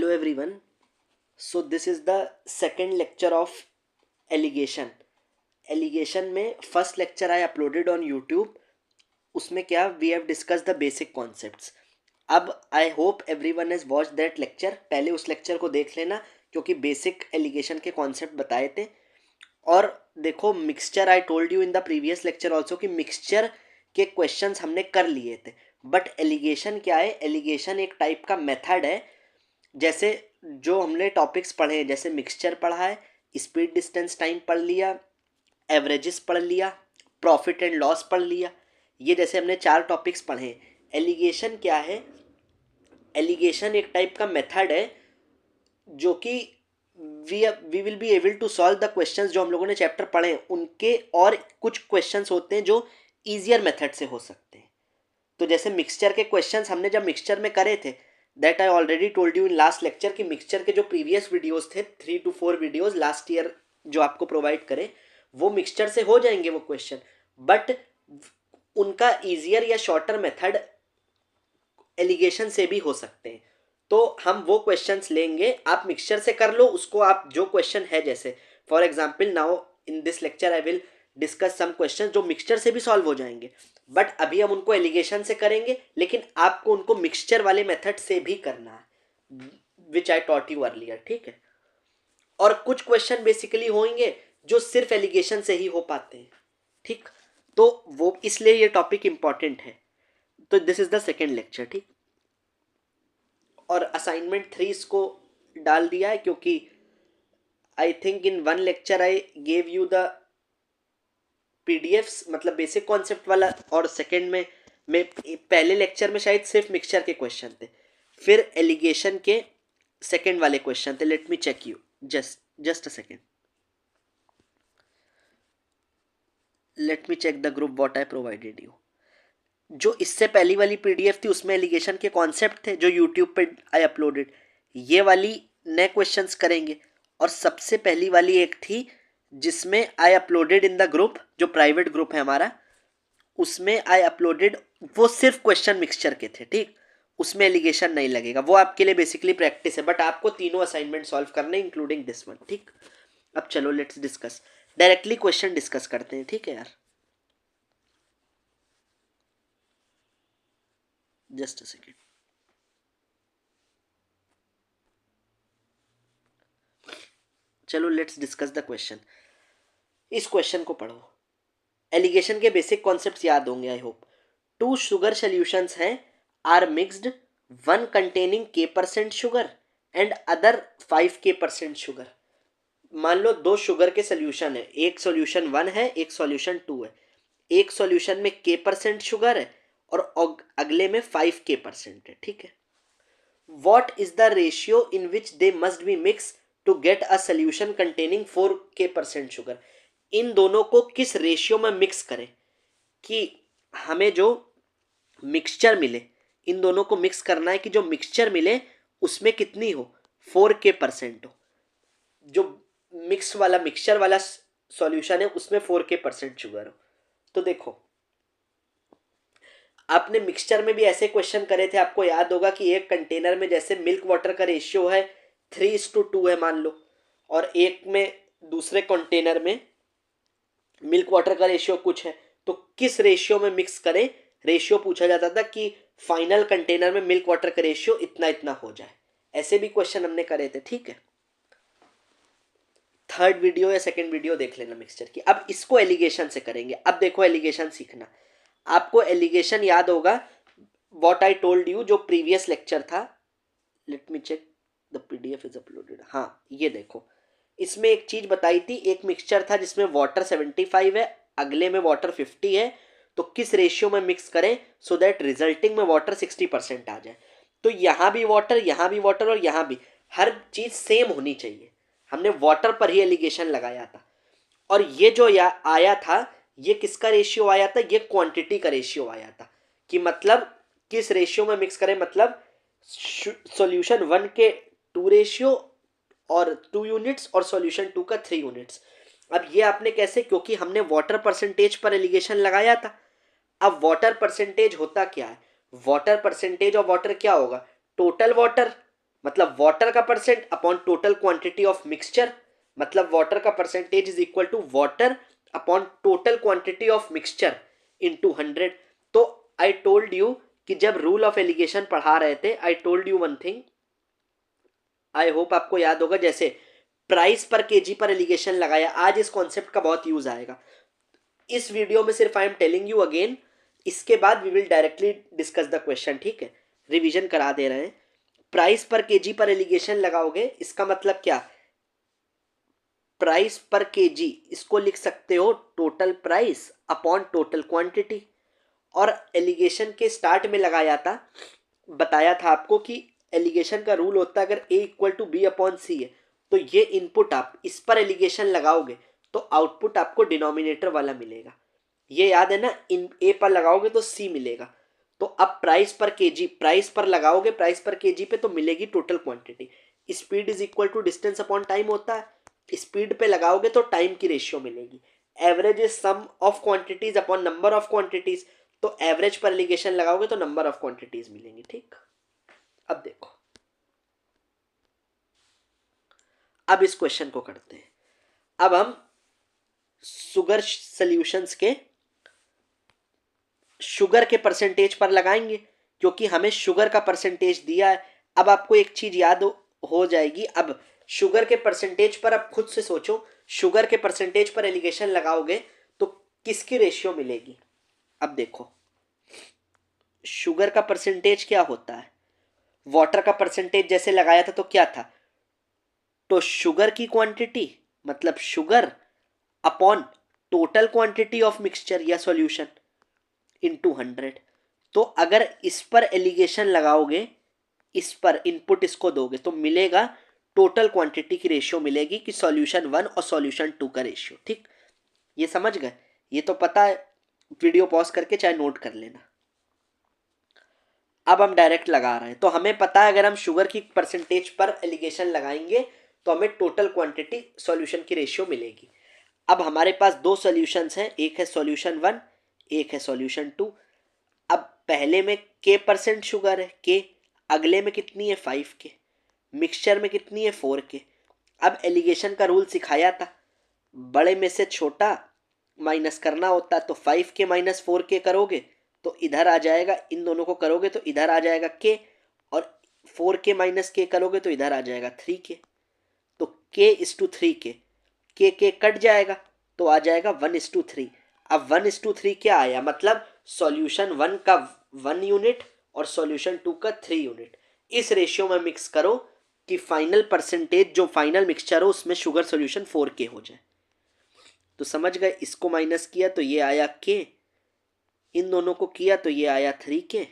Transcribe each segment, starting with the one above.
Hello everyone. So this is the second lecture of alligation. Alligation में first lecture I uploaded on YouTube. उसमें क्या we have discuss the basic concepts. अब I hope everyone has watch that lecture. पहले उस lecture को देख लेना क्योंकि बेसिक एलिगेशन के कॉन्सेप्ट बताए थे. और देखो mixture I told you in the previous lecture also कि मिक्सचर के क्वेश्चंस हमने कर लिए थे. बट एलिगेशन क्या है? एलिगेशन एक टाइप का मेथड है. जैसे जो हमने टॉपिक्स पढ़े हैं, जैसे मिक्सचर पढ़ा है, स्पीड डिस्टेंस टाइम पढ़ लिया, एवरेजेस पढ़ लिया, प्रॉफिट एंड लॉस पढ़ लिया. ये जैसे हमने 4 टॉपिक्स पढ़े हैं. एलिगेशन क्या है? एलिगेशन एक टाइप का मेथड है जो कि we will be able to solve the questions जो हम लोगों ने चैप्टर पढ़े हैं उनके, और कुछ क्वेश्चंस होते हैं जो ईजियर मेथड से हो सकते हैं. तो जैसे मिक्सचर के क्वेश्चंस हमने जब मिक्सचर में करे थे, that I already told you in last lecture कि मिक्सचर के जो प्रीवियस वीडियोस थे 3 to 4 वीडियोस लास्ट ईयर जो आपको प्रोवाइड करे, वो मिक्सचर से हो जाएंगे वो क्वेश्चन. बट उनका ईजियर या शॉर्टर मेथड एलिगेशन से भी हो सकते हैं. तो हम वो क्वेश्चंस लेंगे. आप मिक्सचर से कर लो उसको, आप जो क्वेश्चन है, जैसे for example now in this lecture I will discuss some question जो मिक्सचर से भी सॉल्व हो जाएंगे. बट अभी हम उनको एलिगेशन से करेंगे, लेकिन आपको उनको मिक्सचर वाले मेथड से भी करना है, विच आई टॉट यू अर्लियर. ठीक है. और कुछ क्वेश्चन बेसिकली होंगे जो सिर्फ एलिगेशन से ही हो पाते हैं. ठीक. तो वो इसलिए ये टॉपिक इंपॉर्टेंट है. तो this is the second lecture. ठीक. और असाइनमेंट 3 इसको डाल दिया है क्योंकि I think in one lecture I gave you the PDFs, मतलब बेसिक कॉन्सेप्ट वाला, और सेकंड में पहले लेक्चर में शायद सिर्फ मिक्सचर के क्वेश्चन थे, फिर एलिगेशन के सेकंड वाले क्वेश्चन थे. Let me check you just a second. Let me check the group what I provided you. जो इससे पहली वाली पीडीएफ थी उसमें एलिगेशन के कॉन्सेप्ट थे जो यूट्यूब पे आई अपलोडेड. ये वाली नए क्वेश्चंस करेंगे. और सबसे पहली वाली एक थी जिसमें I uploaded in the group, जो प्राइवेट ग्रुप है हमारा, उसमें आई अपलोडेड, वो सिर्फ क्वेश्चन मिक्सचर के थे. ठीक. उसमें एलिगेशन नहीं लगेगा, वो आपके लिए बेसिकली प्रैक्टिस है. बट आपको तीनों असाइनमेंट सॉल्व करने इंक्लूडिंग दिस वन. ठीक. अब चलो let's discuss, directly question discuss करते हैं. ठीक है यार. Just a second. चलो लेट्स डिस्कस द क्वेश्चन. इस क्वेश्चन को पढ़ो. एलिगेशन के बेसिक कॉन्सेप्ट्स याद होंगे आई होप. 2 शुगर सॉल्यूशंस हैं, are mixed, one containing k% sugar and other 5k% sugar. मान लो 2 शुगर के सोल्यूशन है, एक सोल्यूशन 1 है, एक सोल्यूशन 2 है. एक सोल्यूशन में k% शुगर है और अगले में 5k% है. ठीक है. What is the ratio in which they must be mix to get a solution containing 4k% sugar. इन दोनों को किस रेशियो में मिक्स करें कि हमें जो मिक्सचर मिले, इन दोनों को मिक्स करना है कि जो मिक्सचर मिले उसमें कितनी हो, 4k% हो. जो मिक्स वाला मिक्सचर वाला सॉल्यूशन है उसमें 4k% शुगर हो. तो देखो आपने मिक्सचर में भी ऐसे क्वेश्चन करे थे, आपको याद होगा कि एक कंटेनर में जैसे मिल्क वाटर का रेशियो है 3:2 है मान लो, और एक में दूसरे कंटेनर में मिल्क वाटर का रेशियो कुछ है. तो किस रेशियो में मिक्स करें, रेशियो पूछा जाता था कि फाइनल कंटेनर में मिल्क वाटर का रेशियो इतना इतना हो जाए. ऐसे भी क्वेश्चन हमने करे थे. ठीक है. थर्ड वीडियो या सेकंड वीडियो देख लेना मिक्सचर की. अब इसको एलिगेशन से करेंगे. अब देखो एलिगेशन सीखना. आपको एलिगेशन याद होगा व्हाट आई टोल्ड यू जो प्रीवियस लेक्चर था. Let me check the PDF is uploaded. हाँ ये देखो, इसमें एक चीज बताई थी. एक मिक्सचर था जिसमें वाटर 75 है, अगले में वाटर 50 है. तो किस रेशियो में मिक्स करें सो दैट रिजल्टिंग में वाटर 60% आ जाए. तो यहाँ भी वाटर, यहाँ भी वाटर, और यहाँ भी हर चीज सेम होनी चाहिए. हमने वाटर पर ही एलिगेशन लगाया था. और ये जो आया था, ये किसका रेशियो आया था, ये क्वांटिटी का रेशियो आया था. कि मतलब किस रेशियो में मिक्स करें, मतलब सॉल्यूशन 1 के 2 रेशियो और 2 यूनिट्स और सॉल्यूशन 2 का 3 यूनिट्स. अब ये आपने कैसे, क्योंकि हमने वाटर परसेंटेज पर एलिगेशन लगाया था. अब वाटर परसेंटेज होता क्या है, वाटर परसेंटेज ऑफ वाटर क्या होगा, टोटल वाटर मतलब वाटर का percent upon total quantity of mixture, मतलब वाटर का percentage is equal to water upon total quantity of mixture into 100। तो आई टोल्ड यू कि जब रूल ऑफ एलिगेशन पढ़ा रहे थे, आई told you one thing, I hope आपको याद होगा, जैसे प्राइस पर केजी पर एलिगेशन लगाया, आज इस कॉन्सेप्ट का बहुत यूज आएगा। इस वीडियो में सिर्फ I am telling you again, इसके बाद we will directly discuss the question, ठीक है, रिवीजन करा दे रहे हैं। प्राइस पर केजी पर एलिगेशन लगाओगे, इसका मतलब क्या, प्राइस पर केजी इसको लिख सकते हो total price upon total quantity. और एलिगेशन के स्टार्ट में लगाया था, बताया था आपको कि एलिगेशन का रूल होता है अगर ए इक्वल टू बी अपॉन सी है तो ये इनपुट आप इस पर एलिगेशन लगाओगे तो आउटपुट आपको डिनोमिनेटर वाला मिलेगा। ये याद है ना, इन ए पर लगाओगे तो सी मिलेगा। तो अब प्राइस पर केजी, प्राइस पर लगाओगे प्राइस पर केजी पे तो मिलेगी total quantity. Speed is equal to distance upon time होता है, स्पीड पे लगाओगे तो टाइम की रेशियो मिलेगी। Average is sum of quantities upon number of quantities, तो एवरेज पर एलिगेशन लगाओगे तो नंबर ऑफ क्वांटिटीज मिलेंगी, ठीक। अब देखो, अब इस क्वेश्चन को करते हैं। अब हम शुगर सॉल्यूशंस के शुगर के परसेंटेज पर लगाएंगे, क्योंकि हमें शुगर का परसेंटेज दिया है। अब आपको एक चीज याद हो जाएगी, अब शुगर के परसेंटेज पर अब खुद से सोचो, शुगर के परसेंटेज पर एलिगेशन लगाओगे तो किसकी रेशियो मिलेगी। अब देखो, शुगर का परसेंटेज क्या होता है, वाटर का परसेंटेज जैसे लगाया था तो क्या था, तो शुगर की क्वांटिटी मतलब sugar upon total quantity of mixture या सॉल्यूशन इनटू 100। तो अगर इस पर एलिगेशन लगाओगे, इस पर इनपुट इसको दोगे तो मिलेगा टोटल क्वांटिटी की रेशियो मिलेगी कि सॉल्यूशन 1 और सॉल्यूशन 2 का रेशियो, ठीक। ये समझ गए, ये तो पता है, वीडियो पॉज करके चाहे नोट कर लेना। अब हम डायरेक्ट लगा रहे हैं, तो हमें पता है अगर हम शुगर की परसेंटेज पर एलिगेशन लगाएंगे तो हमें टोटल क्वांटिटी सॉल्यूशन की रेशियो मिलेगी। अब हमारे पास दो सॉल्यूशंस हैं, एक है सॉल्यूशन 1, एक है सॉल्यूशन 2। अब पहले में के परसेंट शुगर है के, अगले में कितनी है 5 के, मिक्सचर में कितनी है 4 के। अब एलिगेशन का रूल सिखाया था, बड़े में से छोटा माइनस करना होता है, तो 5 के माइनस 4 के करोगे तो इधर आ जाएगा, इन दोनों को करोगे तो इधर आ जाएगा के, और 4 के माइनस के करोगे तो इधर आ जाएगा 3 के। तो के इज टू 3 के कट जाएगा तो आ जाएगा 1:3। अब 1:3 क्या आया, मतलब सॉल्यूशन 1 का 1 यूनिट और सॉल्यूशन 2 का 3 यूनिट। इस रेशियो में मिक्स करो कि फाइनल परसेंटेज जो फाइनल मिक्सचर हो उसमें शुगर सॉल्यूशन 4 के हो जाए। तो समझ गए, इसको माइनस किया तो ये आया के, इन दोनों को किया तो ये आया 3 के,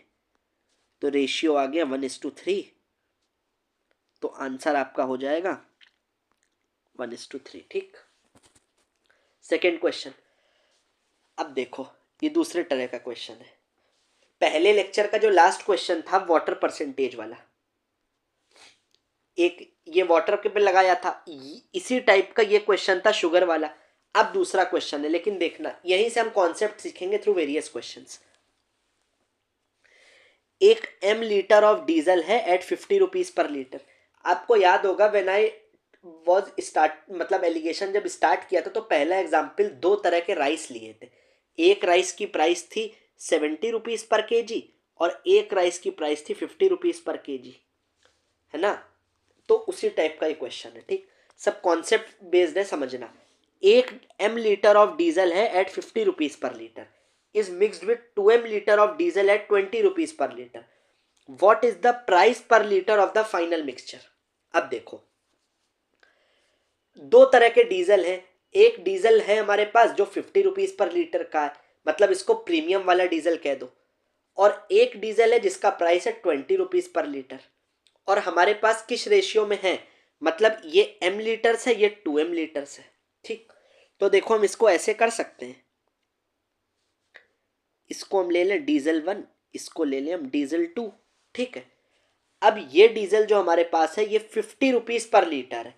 तो रेशियो आ गया 1:3। तो आंसर आपका हो जाएगा 1:3, ठीक। सेकेंड क्वेश्चन, अब देखो ये दूसरे तरह का क्वेश्चन है। पहले लेक्चर का जो लास्ट क्वेश्चन था वाटर परसेंटेज वाला, एक ये वाटर के पे लगाया था, इसी टाइप का ये क्वेश्चन था शुगर वाला। अब दूसरा क्वेश्चन है, लेकिन देखना यहीं से हम कॉन्सेप्ट सीखेंगे थ्रू वेरियस क्वेश्चंस। एक m लीटर ऑफ डीजल है एट 50 रुपीज पर लीटर। आपको याद होगा व्हेन आई वॉज स्टार्ट, मतलब एलिगेशन जब स्टार्ट किया था तो पहला एग्जाम्पल दो तरह के राइस लिए थे। एक राइस की प्राइस थी 70 रुपीज पर केजी और एक राइस की प्राइस थी 50 रुपीज पर केजी, है ना। तो उसी टाइप का ये क्वेश्चन है, ठीक। सब कॉन्सेप्ट बेस्ड है, समझना। एक m लीटर ऑफ डीजल है at 50 rupees per litre is mixed with 2m liter of diesel at 20 rupees per liter. What is the price per liter of the final mixture? अब देखो, दो तरह के diesel हैं। एक डीजल है हमारे पास जो 50 रुपीज पर लीटर का है, मतलब इसको प्रीमियम वाला डीजल कह दो, और एक डीजल है जिसका प्राइस है 20 रुपीज पर लीटर। और हमारे पास किस रेशियो में है, मतलब ये m लीटर्स है, ये 2m लीटर्स है, ठीक। तो देखो हम इसको ऐसे कर सकते हैं, इसको हम ले लें डीजल 1, इसको ले लें हम डीजल 2, ठीक है। अब ये डीजल जो हमारे पास है ये 50 रुपीज पर लीटर है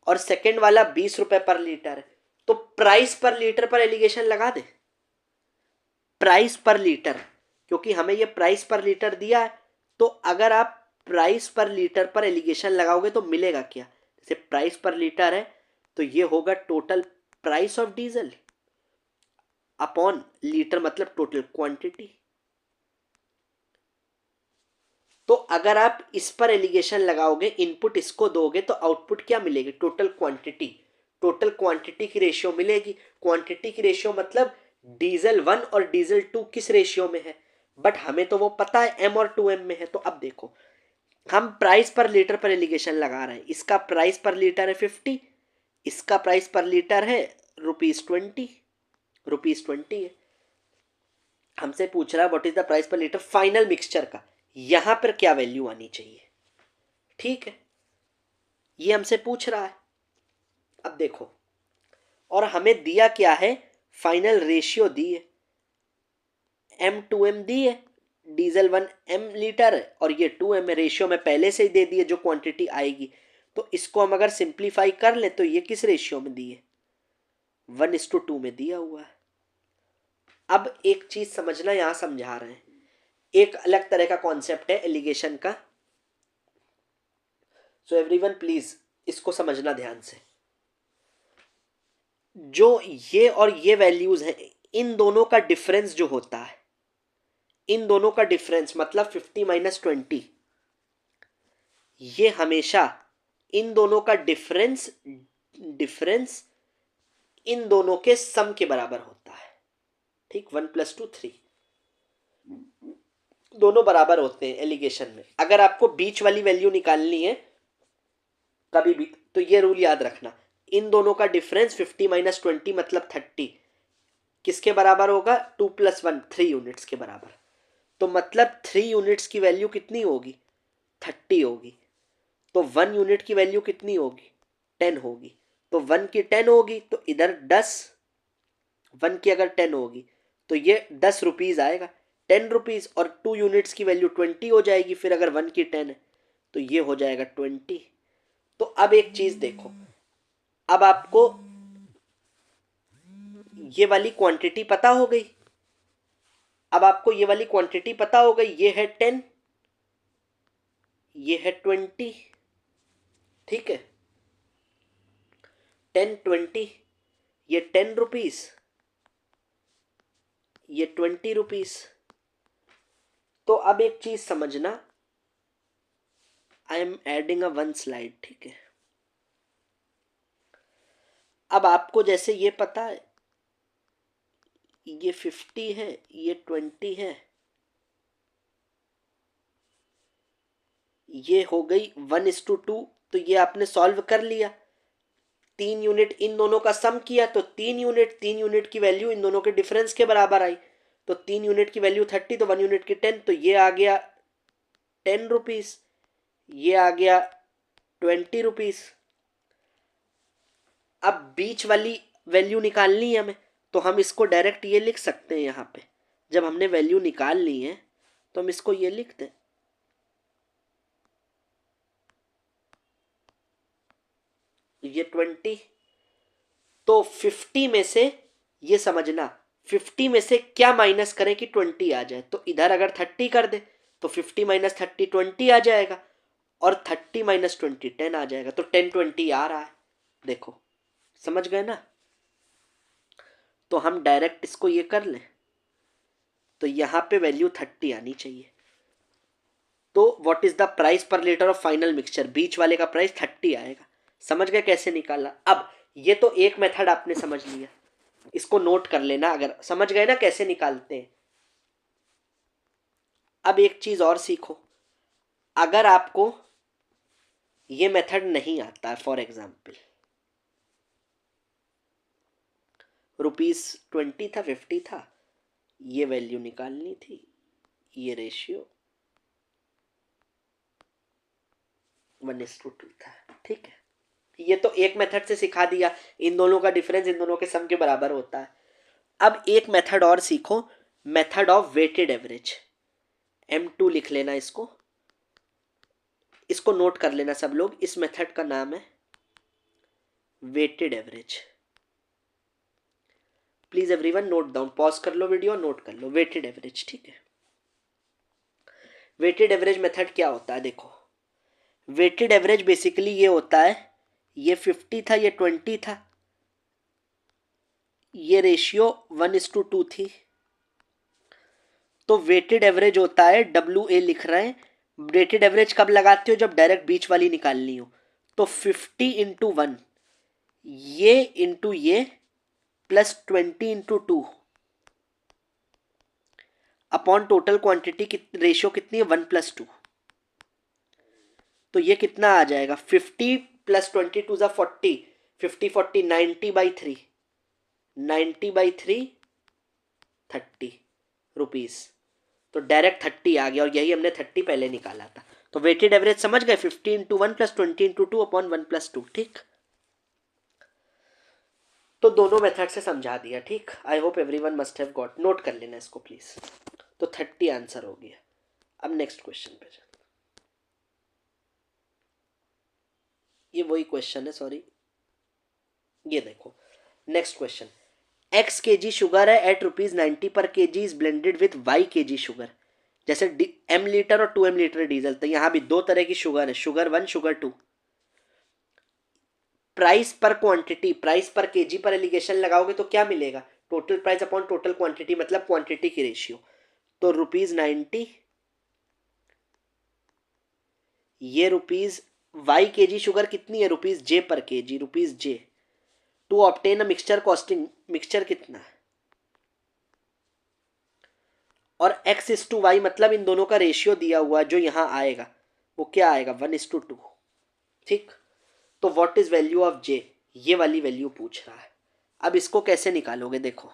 और सेकंड वाला 20 रुपए पर लीटर है। तो प्राइस पर लीटर पर एलिगेशन लगा दे, प्राइस पर लीटर, क्योंकि हमें ये प्राइस पर लीटर दिया है। तो अगर आप प्राइस पर लीटर पर एलिगेशन लगाओगे तो मिलेगा क्या, जैसे प्राइस पर लीटर है तो ये होगा total price of diesel upon litre मतलब टोटल क्वांटिटी। तो अगर आप इस पर एलिगेशन लगाओगे, इनपुट इसको दोगे तो आउटपुट क्या मिलेगी, टोटल क्वांटिटी। टोटल क्वांटिटी की रेशियो मिलेगी। क्वांटिटी की रेशियो मतलब डीजल 1 और डीजल 2 किस रेशियो में है, बट हमें तो वो पता है m और 2m में है। तो अब देखो हम प्राइस पर लीटर पर एलिगेशन लगा रहे हैं, इसका प्राइस पर लीटर है 50, इसका प्राइस पर लीटर है ₹20, ₹20 है। हमसे पूछ रहा है व्हाट इज द प्राइस पर लीटर फाइनल मिक्सचर का, यहां पर क्या वैल्यू आनी चाहिए, ठीक है, ये हमसे पूछ रहा है। अब देखो, और हमें दिया क्या है, फाइनल रेशियो दी है, M2M दी है, डीजल 1m लीटर है और ये 2m रेशियो में पहले से ही दे दी है जो क्वांटिटी आएगी। तो इसको हम अगर सिंप्लीफाई कर ले तो ये किस रेशियो में दी है, 1:2 में दिया हुआ है। अब एक चीज समझना, यहां समझा रहे हैं, एक अलग तरह का कॉन्सेप्ट है एलिगेशन का। सो एवरीवन प्लीज इसको समझना ध्यान से। जो ये और ये वैल्यूज हैं, इन दोनों का डिफरेंस जो होता है, इन दोनों का डिफरेंस मतलब 50 - 20, ये हमेशा इन दोनों का डिफरेंस डिफरेंस इन दोनों के सम के बराबर होता है, ठीक, 1 + 2 3, दोनों बराबर होते हैं एलिगेशन में। अगर आपको बीच वाली वैल्यू निकालनी है कभी भी तो ये रूल याद रखना, इन दोनों का डिफरेंस 50 - 20 मतलब 30 किसके बराबर होगा, 2 + 1 3 यूनिट्स के बराबर। तो मतलब 3 यूनिट्स की वैल्यू कितनी होगी, 30 होगी। तो 1 यूनिट की वैल्यू कितनी होगी, 10 होगी। तो 1 की 10 होगी तो इधर 10, 1 की अगर 10 होगी तो ये 10 रुपीज आएगा, 10 रुपीज, और 2 यूनिट्स की वैल्यू 20 हो जाएगी। फिर अगर 1 की 10 है तो ये हो जाएगा 20। तो अब एक चीज देखो, अब आपको ये वाली क्वांटिटी पता हो गई, अब आपको ये वाली क्वांटिटी पता हो गई, ये है 10, ये है 20, ठीक है, 10 20, ये 10 रुपीज, ये 20 रुपीज। तो अब एक चीज समझना, I am adding a 1 slide, ठीक है। अब आपको जैसे ये पता है ये 50 है, ये 20 है, ये हो गई 1:2, तो ये आपने सॉल्व कर लिया। 3 यूनिट इन दोनों का सम किया तो 3 यूनिट की वैल्यू इन दोनों के डिफरेंस के बराबर आई। तो 3 यूनिट की वैल्यू 30 तो 1 यूनिट की 10, तो ये आ गया 10 रुपीज, ये आ गया 20 रुपीज। अब बीच वाली वैल्यू निकालनी है हमें, तो हम इसको डायरेक्ट ये लिख सकते हैं। यहाँ पे जब हमने वैल्यू निकाल ली है तो हम इसको ये लिख दें, ये 20। तो 50 में से, ये समझना, 50 में से क्या माइनस करें कि 20 आ जाए, तो इधर अगर 30 कर दे तो 50 - 30 20 आ जाएगा, और 30 - 20 10 आ जाएगा। तो 10 20 आ रहा है, देखो समझ गए ना। तो हम डायरेक्ट इसको ये कर लें, तो यहां पे वैल्यू 30 आनी चाहिए। तो व्हाट इज द प्राइस पर लीटर ऑफ फाइनल मिक्सचर, बीच वाले का प्राइस 30 आएगा। समझ गए कैसे निकालना। अब ये तो एक मेथड आपने समझ लिया, इसको नोट कर लेना अगर समझ गए ना कैसे निकालते हैं। अब एक चीज और सीखो, अगर आपको ये मेथड नहीं आता है, फॉर एग्जाम्पल ₹20 था, 50 था, ये वैल्यू निकालनी थी, ये रेशियो 1:2 था, ठीक है। ये तो एक मेथड से सिखा दिया, इन दोनों का डिफरेंस इन दोनों के सम के बराबर होता है। अब एक मेथड और सीखो, method of weighted average, M2 लिख लेना इसको, इसको नोट कर लेना सब लोग। इस मेथड का नाम है weighted average. Please everyone note down, pause कर लो वीडियो, नोट कर लो वेटेड एवरेज, ठीक है। वेटेड एवरेज मेथड क्या होता है? देखो, वेटेड एवरेज बेसिकली ये होता है, ये 50 था, ये 20 था, ये रेशियो 1:2 थी, तो वेटेड एवरेज होता है, WA लिख रहे हैं। वेटेड एवरेज कब लगाते हो? जब डायरेक्ट बीच वाली निकालनी हो। तो 50 × 1, ये इंटू ये, plus 20 × 2 upon total quantity ratio कितनी है? 1+2। तो ये कितना आ जाएगा? 50 + 20 = 40, 50 40 90/3, 90/3 30 रुपीज। तो डायरेक्ट 30 आ गया, और यही हमने 30 पहले निकाला था। तो वेटेड एवरेज समझ गए? 50 × 1 + 20 × 2 अपॉन 1+2। ठीक, तो दोनों मेथड से समझा दिया। ठीक, आई hope everyone must have got. Note कर लेना इसको प्लीज। तो 30 आंसर हो गया। अब नेक्स्ट क्वेश्चन पे चलते। ये वही क्वेश्चन है, सॉरी। ये देखो next question, x kg sugar है एट ₹90 पर kg is blended with y kg sugar. जैसे m लीटर और 2m लीटर डीजल, तो यहां भी दो तरह की शुगर है, शुगर 1 शुगर 2। प्राइस पर क्वांटिटी, प्राइस पर केजी पर एलिगेशन लगाओगे तो क्या मिलेगा? Total price upon total quantity, मतलब क्वांटिटी की रेशियो। तो ₹90, ये रुपीज y kg शुगर कितनी है? ₹J per kg, ₹J। To obtain a mixture costing, mixture कितना है? और x:y, मतलब इन दोनों का रेशियो दिया हुआ जो यहां आएगा वो क्या आएगा? 1:2। ठीक, तो what is value of j? ये वाली वैल्यू पूछ रहा है। अब इसको कैसे निकालोगे? देखो,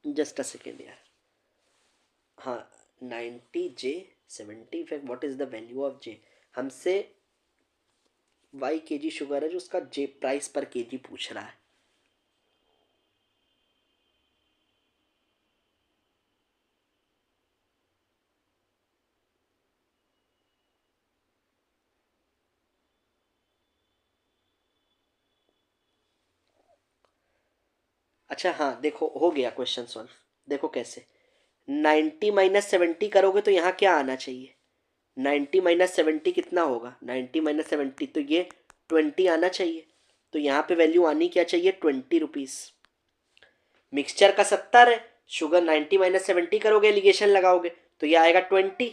जस्ट अ सेकेंड यार। हाँ, 90J 75, what is the value of j? हमसे y kg शुगर है जो उसका j प्राइस पर kg पूछ रहा है। अच्छा हाँ, देखो हो गया क्वेश्चन सॉल्व। देखो कैसे, 90 - 70 करोगे तो यहाँ क्या आना चाहिए? 90 - 70 कितना होगा? 90 - 70, तो ये 20 आना चाहिए। तो यहाँ पे वैल्यू आनी क्या चाहिए? ₹20। मिक्सचर का 70 है, शुगर 90 - 70 करोगे, एलिगेशन लगाओगे तो ये आएगा 20,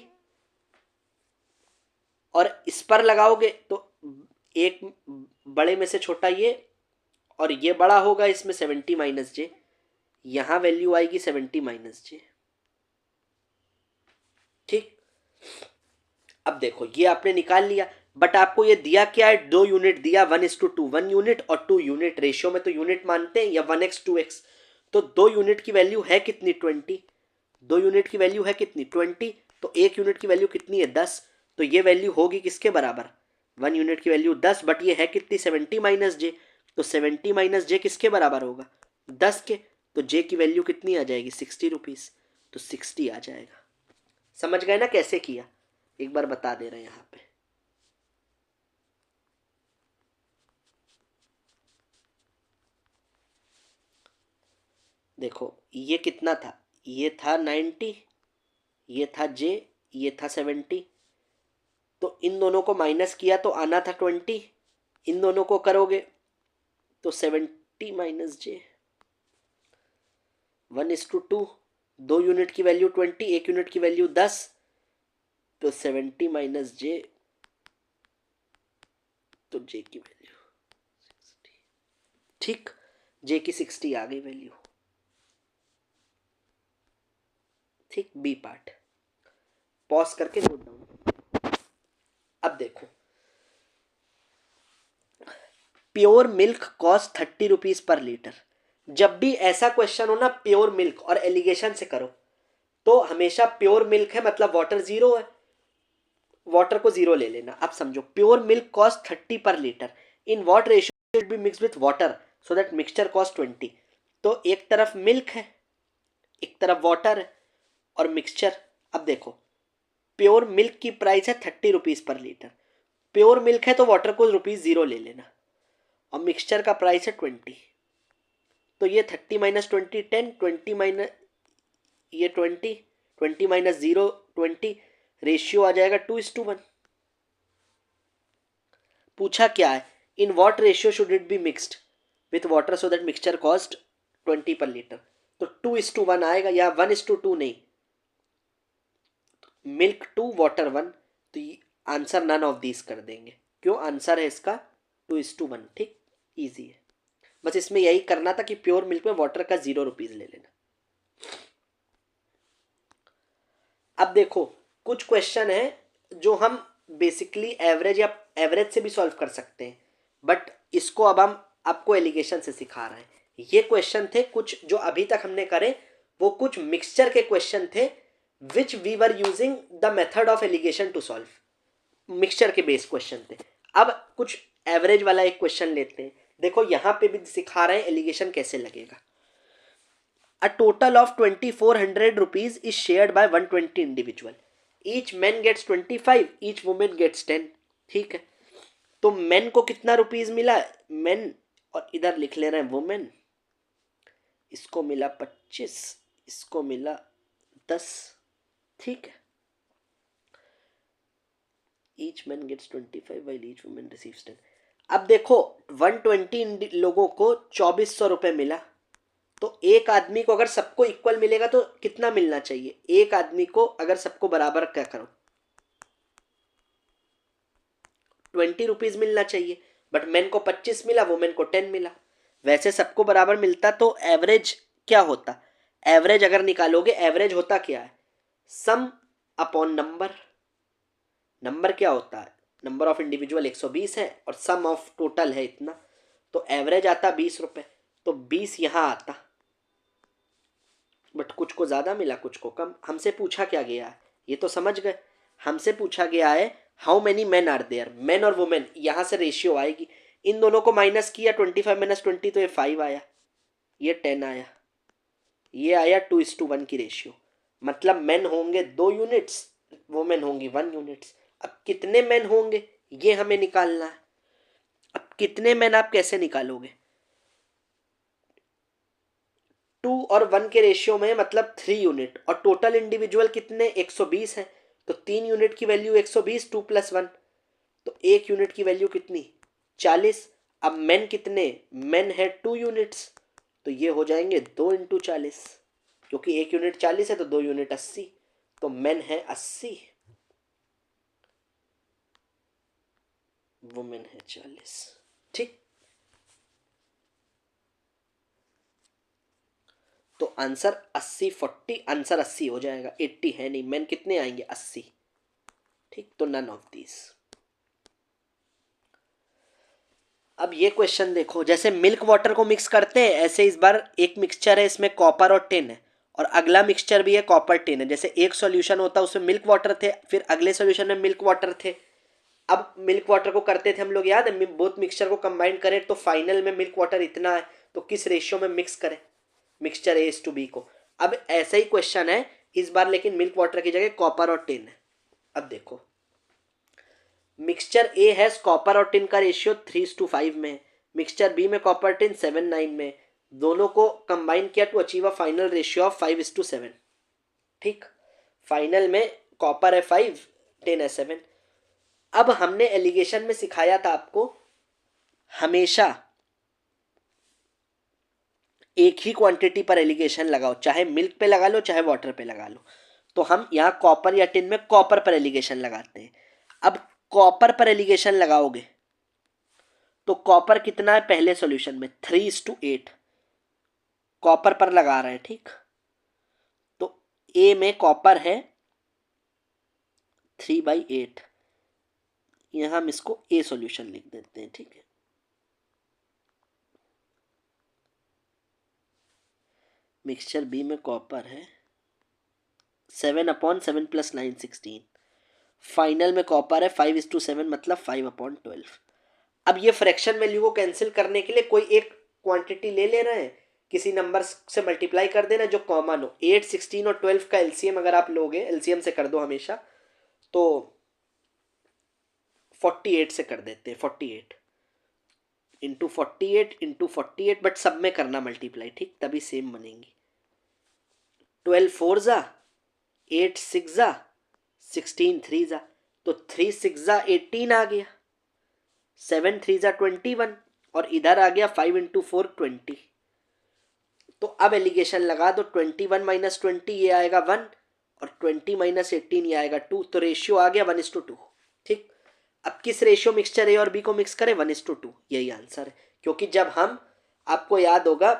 और इस पर लगाओगे तो एक बड़े में से छोटा ये, और ये बड़ा होगा इसमें 70 - j, यहां वैल्यू आएगी 70 - j। ठीक, अब देखो ये आपने निकाल लिया, बट आपको ये दिया क्या है? 2 यूनिट दिया, 1:2, 1 यूनिट और 2 यूनिट। रेशियो में तो यूनिट मानते हैं, या 1x 2x। तो 2 यूनिट की वैल्यू है कितनी? 20। 2 यूनिट की वैल्यू है कितनी? 20। तो 1 यूनिट की वैल्यू कितनी है? 10। तो ये वैल्यू होगी किसके बराबर? 1 यूनिट की वैल्यू 10, बट ये है कितनी? 70 - j। तो 70 - j किसके बराबर होगा? 10 के। तो j की वैल्यू कितनी आ जाएगी? 60 रुपीज। तो 60 आ जाएगा। समझ गए ना कैसे किया? एक बार बता दे रहे हैं यहाँ पे। देखो ये कितना था? ये था 90, ये था j, ये था 70। तो इन दोनों को माइनस किया तो आना था 20, इन दोनों को करोगे तो 70 - j, 1:2। 2 यूनिट की वैल्यू 20, 1 यूनिट की वैल्यू 10। तो 70 - j, तो j की वैल्यू 60। ठीक, j की 60 आ गई वैल्यू। ठीक, बी पार्ट पॉज करके नोट डाउन। अब देखो, pure milk cost 30 rupees per litre. जब भी ऐसा क्वेश्चन हो ना प्योर मिल्क और एलिगेशन से करो, तो हमेशा प्योर मिल्क है मतलब वाटर जीरो है, वाटर को जीरो ले लेना। अब समझो, प्योर मिल्क कॉस्ट 30 पर litre, in what ratio should be mix with water so that mixture cost 20। तो एक तरफ मिल्क है, एक तरफ वाटर है, और मिक्सचर। अब देखो, प्योर मिल्क की प्राइस है 30 rupees per litre, pure milk है तो वाटर को ₹0 ले लेना, और मिक्सचर का प्राइस है 20। तो ये 30 माइनस 20 10, 20 माइनस ये 20, 20 माइनस 0 20, रेशियो आ जाएगा 2:1। पूछा क्या है, in what ratio should it be mixed with water so that mixture cost 20 पर लीटर। तो 2:1 आएगा, या 1:2 नहीं, मिल्क 2 वाटर 1। तो आंसर नन ऑफ दीज कर देंगे, क्यों, आंसर है इसका 2:1। ठीक, इजी है। बस इसमें यही करना था कि प्योर मिल्क में वाटर का 0 रुपीज ले लेना। अब देखो कुछ क्वेश्चन है जो हम बेसिकली एवरेज या एवरेज से भी सॉल्व कर सकते हैं, बट इसको अब हम आपको एलिगेशन से सिखा रहे हैं। ये क्वेश्चन थे कुछ जो अभी तक हमने करे, वो कुछ मिक्सचर के क्वेश्चन थे which we were using the method of alligation to solve, mixture के बेस क्वेश्चन थे। अब कुछ एवरेज वाला एक क्वेश्चन लेते हैं। देखो यहाँ पे भी सिखा रहे हैं एलिगेशन कैसे लगेगा। A total of 2400 rupees is shared by 120 individual. Each man gets 25, each woman gets 10। ठीक है, तो मैन को कितना रुपीज मिला, मैन, और इधर लिख ले रहे हैं वुमेन, इसको मिला 25, इसको मिला 10। ठीक है, each man gets 25 while each woman receives 10। अब देखो 120 लोगों को 2400 रुपये मिला, तो एक आदमी को अगर सबको इक्वल मिलेगा तो कितना मिलना चाहिए, एक आदमी को अगर सबको बराबर क्या करो 20 रुपीज मिलना चाहिए, बट मैन को 25 मिला, वुमेन को 10 मिला। वैसे सबको बराबर मिलता तो एवरेज क्या होता, एवरेज अगर निकालोगे एवरेज होता क्या है, सम अपॉन नंबर। नंबर क्या होता है, नंबर ऑफ इंडिविजुअल 120 है और सम ऑफ टोटल है इतना, तो एवरेज आता 20 रुपए। तो 20 यहाँ आता, बट कुछ को ज़्यादा मिला कुछ को कम। हमसे पूछा क्या गया है, ये तो समझ गए, हमसे पूछा गया है how many man are there, man और वुमेन, यहाँ से रेशियो आएगी। इन दोनों को माइनस किया 25 माइनस 20, तो ये 5 आया, ये 10 आया, ये आया 2:1 की रेशियो। मतलब मैन होंगे 2 यूनिट्स, वुमेन होंगी 1 यूनिट्स। अब कितने मैन होंगे ये हमें निकालना है। अब कितने मैन आप कैसे निकालोगे, 2 और 1 के रेशियो में मतलब 3 यूनिट, और टोटल इंडिविजुअल कितने 120 है, तो 3 यूनिट की वैल्यू 120, 2 + 1, तो 1 यूनिट की वैल्यू कितनी 40। अब मेन कितने, मेन है 2 यूनिट्स, तो ये हो जाएंगे 2 × 40, क्योंकि 1 यूनिट 40 है तो 2 यूनिट 80, तो मेन है 80, वुमेन है 40। ठीक, तो आंसर 80 40, आंसर 80 हो जाएगा, 80 है नहीं, मैन कितने आएंगे 80। ठीक, तो नन ऑफ दीज। अब ये क्वेश्चन देखो, जैसे मिल्क वाटर को मिक्स करते हैं ऐसे इस बार एक मिक्सचर है, इसमें कॉपर और टिन है, और अगला मिक्सचर भी है कॉपर टिन है। जैसे एक सॉल्यूशन होता है उसमें मिल्क वाटर थे, फिर अगले सॉल्यूशन में मिल्क वाटर थे। अब मिल्क वाटर को करते थे हम लोग, याद है, बोथ मिक्सचर को कंबाइन करें तो फाइनल में मिल्क वाटर इतना है, तो किस रेशियो में मिक्स करें मिक्सचर A:B को। अब ऐसा ही क्वेश्चन है इस बार, लेकिन मिल्क वाटर की जगह कॉपर और टिन है। अब देखो मिक्सचर ए है कॉपर और टिन का रेशियो 3:5 में, मिक्सचर बी में कॉपर टिन 7:9 में, दोनों को कंबाइन किया to achieve a final ratio of 5:7। ठीक, फाइनल में कॉपर है 5, टिन है 7। अब हमने एलिगेशन में सिखाया था आपको हमेशा एक ही क्वांटिटी पर एलिगेशन लगाओ, चाहे मिल्क पे लगा लो चाहे वाटर पे लगा लो। तो हम यहाँ कॉपर या टिन में कॉपर पर एलिगेशन लगाते हैं। अब कॉपर पर एलिगेशन लगाओगे तो कॉपर कितना है पहले सॉल्यूशन में 3:8, कॉपर पर लगा रहे हैं। ठीक, तो ए में कॉपर है 3/8, यहां हम इसको ए सॉल्यूशन लिख देते हैं। ठीक है, मिक्सचर बी में कॉपर है 7/7 + 9 16, फाइनल में कॉपर है 5:7 मतलब 5/12। अब ये फ्रैक्शन वैल्यू को कैंसिल करने के लिए कोई एक क्वांटिटी ले रहे हैं, किसी नंबर से मल्टीप्लाई कर देना जो कॉमन हो। 8 16 और 12 का एलसीएम अगर आप लोगे, एलसीएम से कर दो हमेशा, तो 48 से कर देते हैं 48। × 48 बट सब में करना मल्टीप्लाई, ठीक, तभी सेम बनेंगी। 12 4 जा, 8 6 जा, 16 3 जा, तो 3 6 जा 18 आ गया, 7 3 जा 21, और इधर आ गया 5 × 4 20। तो अब एलिगेशन लगा दो, 21 - 20 ये आएगा 1, और 20 - 18 ये आएगा 2, तो रेशियो आ गया 1:2, ठीक। अब किस रेशियो मिक्सचर ए और बी को मिक्स करें, 1:2, यही आंसर है। क्योंकि जब हम, आपको याद होगा,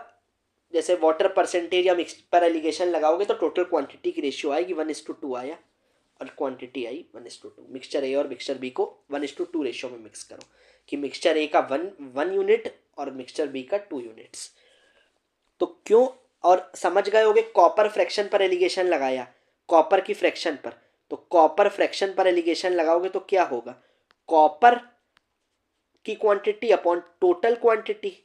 जैसे वाटर परसेंटेज या मिक्स पर एलिगेशन लगाओगे तो टोटल क्वांटिटी की रेशियो आएगी, 1:2 आया, और क्वांटिटी आई 1:2। मिक्सचर ए और मिक्सचर बी को 1:2 रेशियो में मिक्स करो, कि मिक्सचर ए का 1 यूनिट और मिक्सचर बी का 2 यूनिट्स। तो क्यों, और समझ गए होगे कॉपर फ्रैक्शन पर एलिगेशन लगाया, कॉपर की फ्रैक्शन पर, तो कॉपर फ्रैक्शन पर एलिगेशन लगाओगे तो क्या होगा, कॉपर की क्वांटिटी अपॉन टोटल क्वांटिटी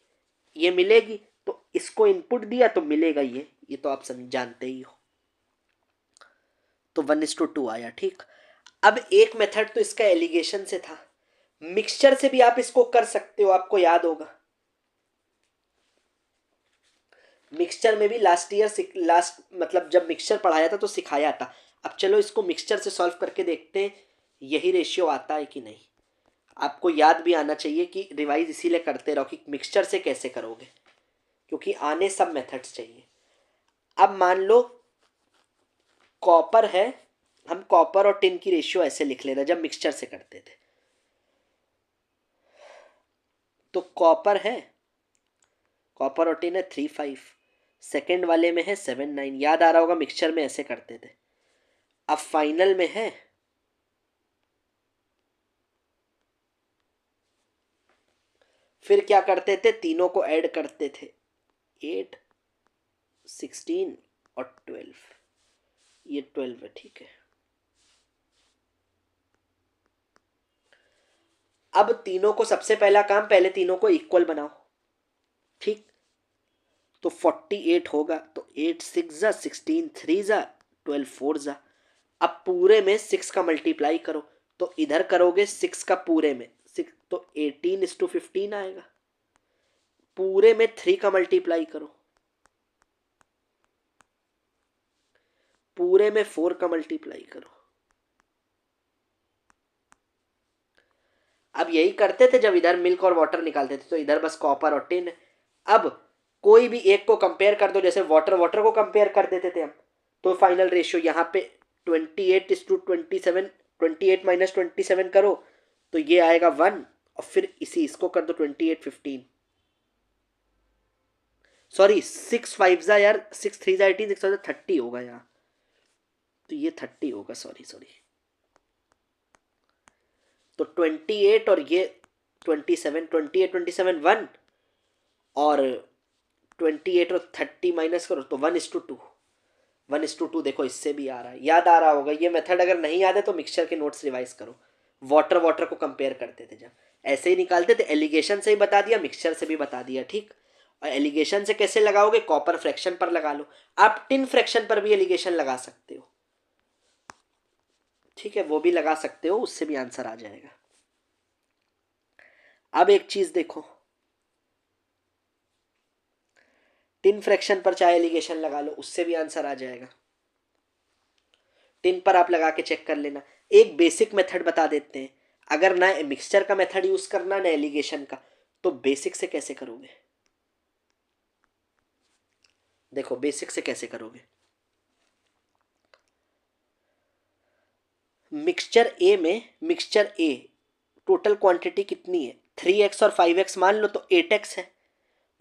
ये मिलेगी, तो इसको इनपुट दिया तो मिलेगा ये तो आप समझ जानते ही हो। तो 1:2 आया, ठीक। अब एक मेथड तो इसका एलिगेशन से था, मिक्सचर से भी आप इसको कर सकते हो, आपको याद होगा मिक्सचर में भी लास्ट मतलब जब मिक्सचर पढ़ाया था तो सिखाया था। अब चलो इसको मिक्सचर से सॉल्व करके देखते हैं यही रेशियो आता है कि नहीं। आपको याद भी आना चाहिए कि रिवाइज इसीलिए करते रहो कि मिक्सचर से कैसे करोगे, क्योंकि आने सब मेथड्स चाहिए। अब मान लो कॉपर है, हम कॉपर और टिन की रेशियो ऐसे लिख ले रहे जब मिक्सचर से करते थे। तो कॉपर है, कॉपर और टिन है 3 5, सेकेंड वाले में है 7 9, याद आ रहा होगा मिक्सचर में ऐसे करते थे। अब फाइनल में है फिर क्या करते थे, तीनों को ऐड करते थे, 8 16 और 12, ये 12 है, ठीक है। अब तीनों को सबसे पहला काम, पहले तीनों को इक्वल बनाओ, ठीक। तो 48 होगा, तो 8 6 जा, 16 3 जा, 12 4 जा। अब पूरे में 6 का मल्टीप्लाई करो, तो इधर करोगे 6 का पूरे में 6, तो 18:15 आएगा। पूरे में 3 का मल्टीप्लाई करो, पूरे में 4 का मल्टीप्लाई करो। अब यही करते थे जब इधर मिल्क और वाटर निकालते थे, तो इधर बस कॉपर और टिन। अब कोई भी एक को कंपेयर कर दो, जैसे वाटर वाटर को कंपेयर कर देते थे हम, तो फाइनल रेशियो यहाँ पे 28:27, 28 - 27 करो तो ये आएगा 1, और फिर इसको कर दो 28:15, सॉरी 6 5 जा यार, 6 3 जा 18, 6 जा 30 होगा यहाँ, तो ये 30 होगा, सॉरी। तो 28 और ये 27, 28 27 1, और 28 और 30 माइनस करो तो 1:2, 1:2 देखो इससे भी आ रहा है, याद आ रहा होगा। ये मेथड अगर नहीं याद है तो मिक्सचर के नोट्स रिवाइज करो। वाटर वाटर को कंपेयर करते थे जब, ऐसे ही निकालते थे, एलिगेशन से ही बता दिया, मिक्सचर से भी बता दिया, ठीक। और एलिगेशन से कैसे लगाओगे, कॉपर फ्रैक्शन पर लगा लो, आप टिन फ्रैक्शन पर भी एलिगेशन लगा सकते हो, ठीक है, वो भी लगा सकते हो, उससे भी आंसर आ जाएगा। अब एक चीज देखो, टिन फ्रैक्शन पर चाहे एलिगेशन लगा लो, उससे भी आंसर आ जाएगा। टिन पर आप लगा के चेक कर लेना। एक बेसिक मेथड बता देते हैं, अगर ना मिक्सचर का मेथड यूज करना ना एलिगेशन का, तो बेसिक से कैसे करोगे, देखो बेसिक से कैसे करोगे। मिक्सचर ए में, मिक्सचर ए टोटल क्वांटिटी कितनी है, 3x और 5x मान लो, तो 8x है,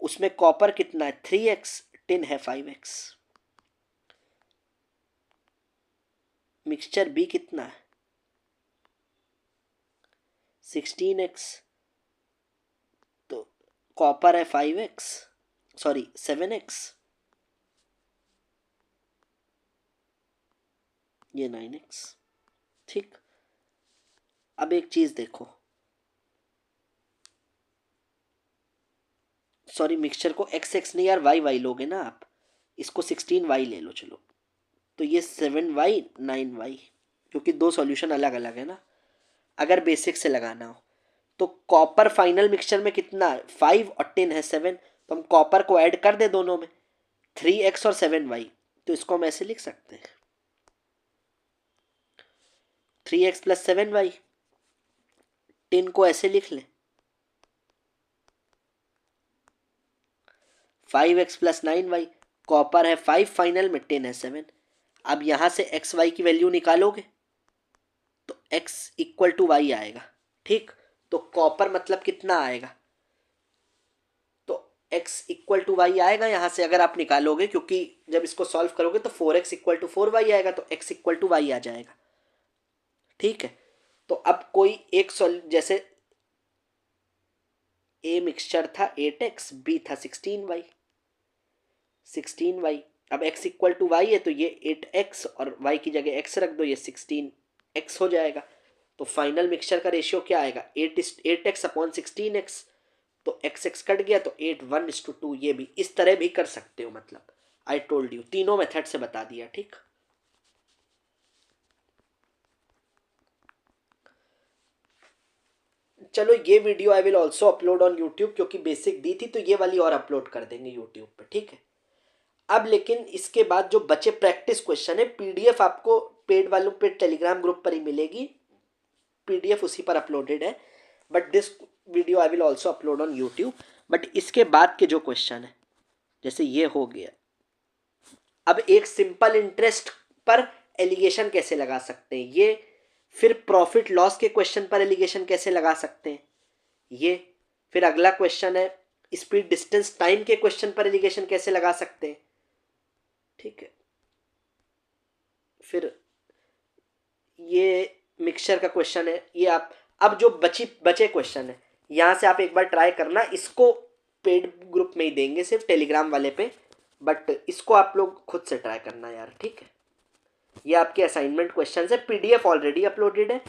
उसमें कॉपर कितना है 3x, टिन है 5x। मिक्सचर बी कितना है 16x, तो कॉपर है 5x, सॉरी 7x, ये 9x, ठीक। अब एक चीज देखो, सॉरी मिक्सचर को एक्स एक्स नहीं यार, वाई वाई लोगे ना आप, इसको 16y ले लो चलो, तो ये 7y 9y, क्योंकि दो सॉल्यूशन अलग अलग है ना। अगर बेसिक से लगाना हो तो कॉपर फाइनल मिक्सचर में कितना है 5 और टिन है 7, तो हम कॉपर को ऐड कर दे दोनों में 3x और 7y, तो इसको हम ऐसे लिख सकते हैं 3x प्लस 7y। टिन को ऐसे लिख लें 5x प्लस 9y। कॉपर है 5 फाइनल में, टिन है 7। अब यहां से एक्स वाई की वैल्यू निकालोगे तो x इक्वल टू वाई आएगा, ठीक। तो कॉपर मतलब कितना आएगा, तो x इक्वल टू वाई आएगा यहां से अगर आप निकालोगे, क्योंकि जब इसको सॉल्व करोगे तो 4x इक्वल टू 4y आएगा, तो x इक्वल टू वाई आ जाएगा, ठीक है। तो अब कोई एक जैसे a मिक्सचर था 8x, b था 16y, अब x इक्वल टू वाई है तो ये 8x और y की जगह x रख दो, ये 16x हो जाएगा। तो फाइनल मिक्सचर का रेशियो क्या आएगा 8x अपॉन 16x, तो x कट गया तो 8 1:2। ये भी इस तरह भी कर सकते हो, मतलब आई टोल्ड यू तीनों मेथड से बता दिया, ठीक। चलो ये video I will also upload on YouTube, क्योंकि बेसिक दी थी तो ये वाली और अपलोड कर देंगे यूट्यूब पे, ठीक है। अब लेकिन इसके बाद जो बचे प्रैक्टिस क्वेश्चन है, पीडीएफ आपको पेड वालों पे टेलीग्राम ग्रुप पर ही मिलेगी, पीडीएफ उसी पर अपलोडेड है, but this video I will also upload on YouTube. But इसके बाद के जो क्वेश्चन है, जैसे ये हो गया, अब एक सिंपल इंटरेस्ट पर एलिगेशन कैसे लगा सकते हैं ये, फिर प्रॉफिट लॉस के क्वेश्चन पर एलिगेशन कैसे लगा सकते हैं ये, फिर अगला क्वेश्चन है स्पीड डिस्टेंस टाइम के क्वेश्चन पर एलिगेशन कैसे लगा सकते हैं, ठीक है। फिर ये मिक्सचर का क्वेश्चन है, ये आप अब जो बचे क्वेश्चन है यहाँ से आप एक बार ट्राई करना, इसको पेड ग्रुप में ही देंगे सिर्फ टेलीग्राम वाले पे, बट इसको आप लोग खुद से ट्राई करना यार, ठीक है। ये आपके असाइनमेंट क्वेश्चन है, पीडीएफ ऑलरेडी अपलोडेड है।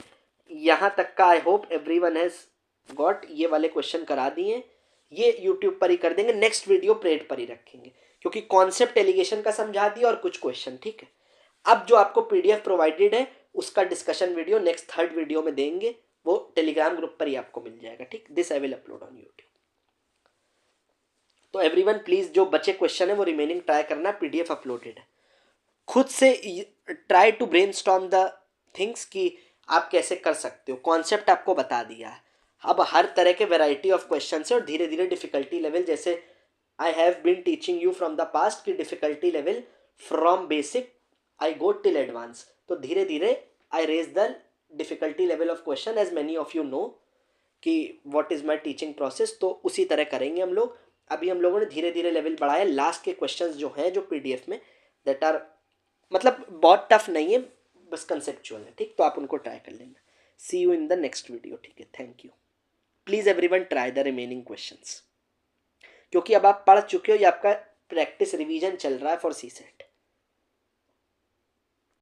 यहाँ तक का आई होप एवरीवन हैज गॉट, ये वाले क्वेश्चन करा दिए, ये यूट्यूब पर ही कर देंगे, नेक्स्ट वीडियो प्रेड पर ही रखेंगे, क्योंकि कॉन्सेप्ट एलिगेशन का समझा दिया और कुछ क्वेश्चन, ठीक है। अब जो आपको पीडीएफ प्रोवाइडेड है उसका discussion video next 3rd video में देंगे, वो टेलीग्राम ग्रुप पर ही आपको मिल जाएगा, ठीक। This I will upload on YouTube. तो एवरीवन प्लीज जो बचे क्वेश्चन है वो रिमेनिंग ट्राई करना, पीडीएफ अपलोडेड है। खुद से try to brainstorm the things कि आप कैसे कर सकते हो, कॉन्सेप्ट आपको बता दिया है। अब हर तरह के वैरायटी ऑफ क्वेश्चन है और धीरे धीरे डिफिकल्टी लेवल, जैसे I have been teaching you from the past की difficulty level from basic I go till advance, तो धीरे धीरे I raise the difficulty level of question as many of you know कि what is my teaching process, तो उसी तरह करेंगे हम लोग। अभी हम लोगों ने धीरे धीरे लेवल बढ़ाया, लास्ट के क्वेश्चंस जो हैं जो पीडीएफ में दैट आर मतलब बहुत टफ नहीं है, बस कंसेप्चुअल है, ठीक। तो आप उनको ट्राई कर लेना। See you in the next video, ठीक है। Thank you. Please everyone try the remaining questions, क्योंकि अब आप पढ़ चुके हो, ये आपका प्रैक्टिस रिवीजन चल रहा है फॉर सी सेट।